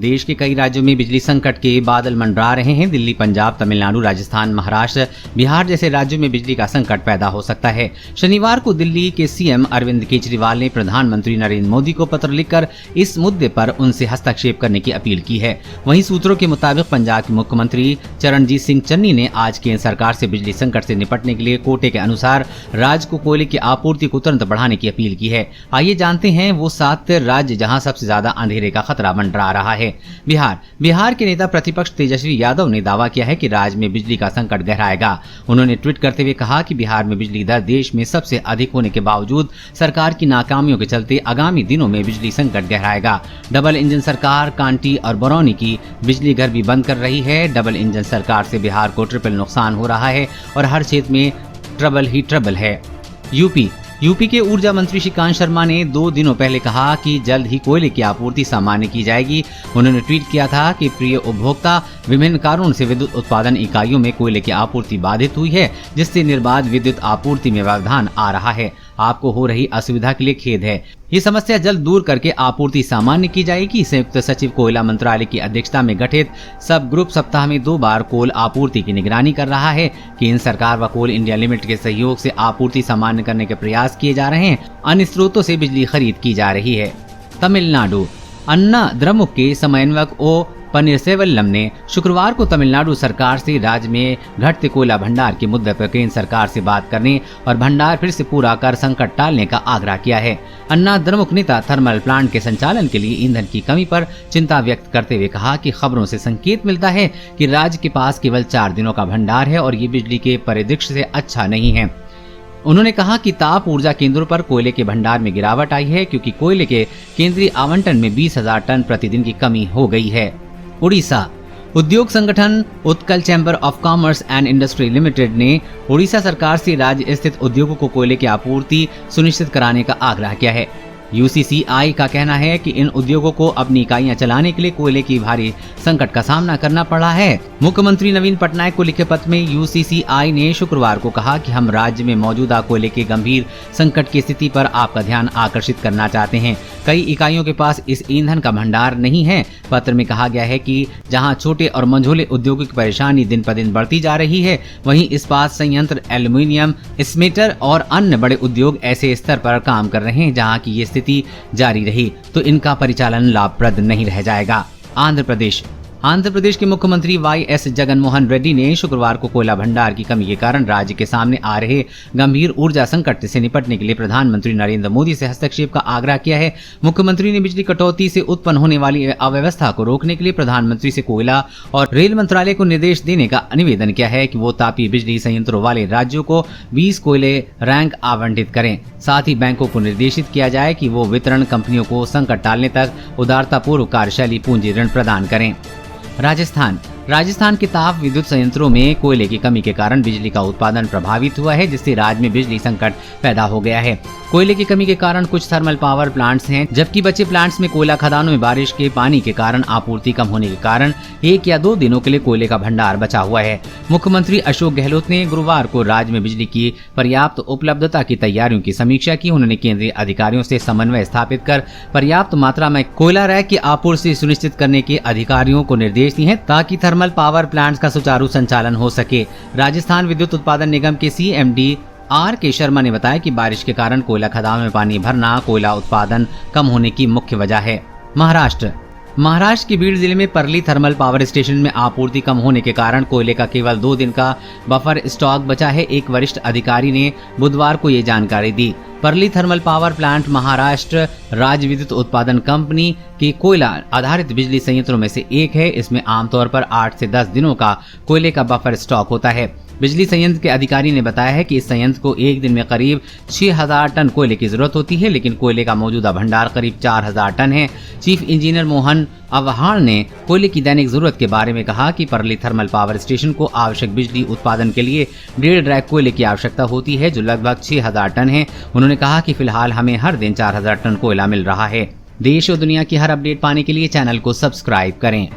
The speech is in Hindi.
देश के कई राज्यों में बिजली संकट के बादल मंडरा रहे हैं। दिल्ली, पंजाब, तमिलनाडु, राजस्थान, महाराष्ट्र, बिहार जैसे राज्यों में बिजली का संकट पैदा हो सकता है। शनिवार को दिल्ली के सीएम अरविंद केजरीवाल ने प्रधानमंत्री नरेंद्र मोदी को पत्र लिखकर इस मुद्दे पर उनसे हस्तक्षेप करने की अपील की है। वहीं सूत्रों के मुताबिक पंजाब के मुख्यमंत्री चरणजीत सिंह चन्नी ने आज केंद्र सरकार से बिजली संकट से निपटने के लिए कोटे के अनुसार राज्य को कोयले की आपूर्ति को तुरंत बढ़ाने की अपील की है। आइए जानते हैं वो 7 राज्य जहां सबसे ज्यादा अंधेरे का खतरा मंडरा रहा है। बिहार के नेता प्रतिपक्ष तेजस्वी यादव ने दावा किया है कि राज्य में बिजली का संकट गहराएगा। उन्होंने ट्वीट करते हुए कहा कि बिहार में बिजली दर देश में सबसे अधिक होने के बावजूद सरकार की नाकामियों के चलते आगामी दिनों में बिजली संकट गहराएगा। डबल इंजन सरकार कांटी और बरौनी की बिजली घर भी बंद कर रही है। डबल इंजन सरकार से बिहार को ट्रिपल नुकसान हो रहा है और हर क्षेत्र में ट्रबल ही ट्रबल है। यूपी के ऊर्जा मंत्री श्रीकांत शर्मा ने 2 दिनों पहले कहा कि जल्द ही कोयले की आपूर्ति सामान्य की जाएगी। उन्होंने ट्वीट किया था कि प्रिय उपभोक्ता, विभिन्न कारणों से विद्युत उत्पादन इकाइयों में कोयले की आपूर्ति बाधित हुई है, जिससे निर्बाध विद्युत आपूर्ति में व्यवधान आ रहा है। आपको हो रही असुविधा के लिए खेद है। ये समस्या जल्द दूर करके आपूर्ति सामान्य की जाएगी। संयुक्त सचिव कोयला मंत्रालय की अध्यक्षता में गठित सब ग्रुप सप्ताह में 2 बार कोल आपूर्ति की निगरानी कर रहा है। केंद्र सरकार व कोल इंडिया लिमिटेड के सहयोग से आपूर्ति सामान्य करने के प्रयास किए जा रहे हैं। अन्य स्रोतों से बिजली खरीद की जा रही है। तमिलनाडु अन्ना द्रमुक के समन्वयक ओ पनीरसेल्वम ने शुक्रवार को तमिलनाडु सरकार से राज्य में घटते कोयला भंडार के मुद्दे पर केंद्र सरकार से बात करने और भंडार फिर से पूरा कर संकट टालने का आग्रह किया है। अन्ना द्रमुक नेता थर्मल प्लांट के संचालन के लिए ईंधन की कमी पर चिंता व्यक्त करते हुए कहा कि खबरों से संकेत मिलता है कि राज्य के पास केवल 4 दिनों का भंडार है और ये बिजली के परिदृश्य से अच्छा नहीं है। उन्होंने कहा कि ताप ऊर्जा केंद्रों पर कोयले के भंडार में गिरावट आई है क्योंकि कोयले के केंद्रीय आवंटन में 20,000 टन प्रतिदिन की कमी हो गई है। उड़ीसा उद्योग संगठन Utkal chamber of commerce and industry limited ने उड़ीसा सरकार से राज्य स्थित उद्योगों को कोयले की आपूर्ति सुनिश्चित कराने का आग्रह किया है। यूसीसीआई का कहना है कि इन उद्योगों को अपनी इकाइयां चलाने के लिए कोयले की भारी संकट का सामना करना पड़ा है। मुख्यमंत्री नवीन पटनायक को लिखे पत्र में यूसीसीआई ने शुक्रवार को कहा कि हम राज्य में मौजूदा कोयले के गंभीर संकट की स्थिति पर आपका ध्यान आकर्षित करना चाहते हैं। कई इकाइयों के पास इस ईंधन का भंडार नहीं है। पत्र में कहा गया है कि जहां छोटे और मंझोले उद्योगों की परेशानी दिन पर दिन बढ़ती जा रही है, वहीं इस्पात संयंत्र, एल्यूमीनियम, स्मेटर और अन्य बड़े उद्योग ऐसे स्तर पर काम कर रहे हैं जहां की ये स्थिति जारी रही तो इनका परिचालन लाभप्रद नहीं रह जाएगा। आंध्र प्रदेश के मुख्यमंत्री वाई.एस. जगनमोहन रेड्डी ने शुक्रवार को कोयला भंडार की कमी के कारण राज्य के सामने आ रहे गंभीर ऊर्जा संकट से निपटने के लिए प्रधानमंत्री नरेंद्र मोदी से हस्तक्षेप का आग्रह किया है। मुख्यमंत्री ने बिजली कटौती से उत्पन्न होने वाली अव्यवस्था को रोकने के लिए प्रधानमंत्री से कोयला और रेल मंत्रालय को निर्देश देने का निवेदन किया है कि वो तापीय बिजली संयंत्रों वाले राज्यों को 20 कोयले रैंक आवंटित करें। साथ ही बैंकों को निर्देशित किया जाए कि वो वितरण कंपनियों को संकट टालने तक उदारतापूर्व कार्यशैली पूंजी ऋण प्रदान करें। राजस्थान के ताप विद्युत संयंत्रों में कोयले की कमी के कारण बिजली का उत्पादन प्रभावित हुआ है, जिससे राज्य में बिजली संकट पैदा हो गया है। कोयले की कमी के कारण कुछ थर्मल पावर प्लांट्स हैं, जबकि बचे प्लांट्स में कोयला खदानों में बारिश के पानी के कारण आपूर्ति कम होने के कारण 1 या 2 दिनों के लिए कोयले का भंडार बचा हुआ है। मुख्यमंत्री अशोक गहलोत ने गुरुवार को राज्य में बिजली की पर्याप्त उपलब्धता की तैयारियों की समीक्षा की। उन्होंने केंद्रीय अधिकारियों से समन्वय स्थापित कर पर्याप्त मात्रा में कोयला रैक की आपूर्ति सुनिश्चित करने के अधिकारियों को निर्देश दिए हैं ताकि थर्मल पावर प्लांट्स का सुचारू संचालन हो सके। राजस्थान विद्युत उत्पादन निगम के सीएमडी आर.के. शर्मा ने बताया कि बारिश के कारण कोयला खदान में पानी भरना कोयला उत्पादन कम होने की मुख्य वजह है। महाराष्ट्र के बीड जिले में परली थर्मल पावर स्टेशन में आपूर्ति कम होने के कारण कोयले का केवल 2 दिन का बफर स्टॉक बचा है। एक वरिष्ठ अधिकारी ने बुधवार को ये जानकारी दी। परली थर्मल पावर प्लांट महाराष्ट्र राज्य विद्युत उत्पादन कंपनी के कोयला आधारित बिजली संयंत्रों में से एक है। इसमें आमतौर पर 8 से 10 दिनों का कोयले का बफर स्टॉक होता है। बिजली संयंत्र के अधिकारी ने बताया है कि इस संयंत्र को एक दिन में करीब 6,000 टन कोयले की जरूरत होती है, लेकिन कोयले का मौजूदा भंडार करीब 4,000 टन है। चीफ इंजीनियर मोहन अवहार ने कोयले की दैनिक जरूरत के बारे में कहा कि परली थर्मल पावर स्टेशन को आवश्यक बिजली उत्पादन के लिए 1.5 रैक कोयले की आवश्यकता होती है, जो लगभग 6,000 टन है। उन्होंने कहा कि फिलहाल हमें हर दिन 4,000 टन कोयला मिल रहा है। देश और दुनिया की हर अपडेट पाने के लिए चैनल को सब्सक्राइब करें।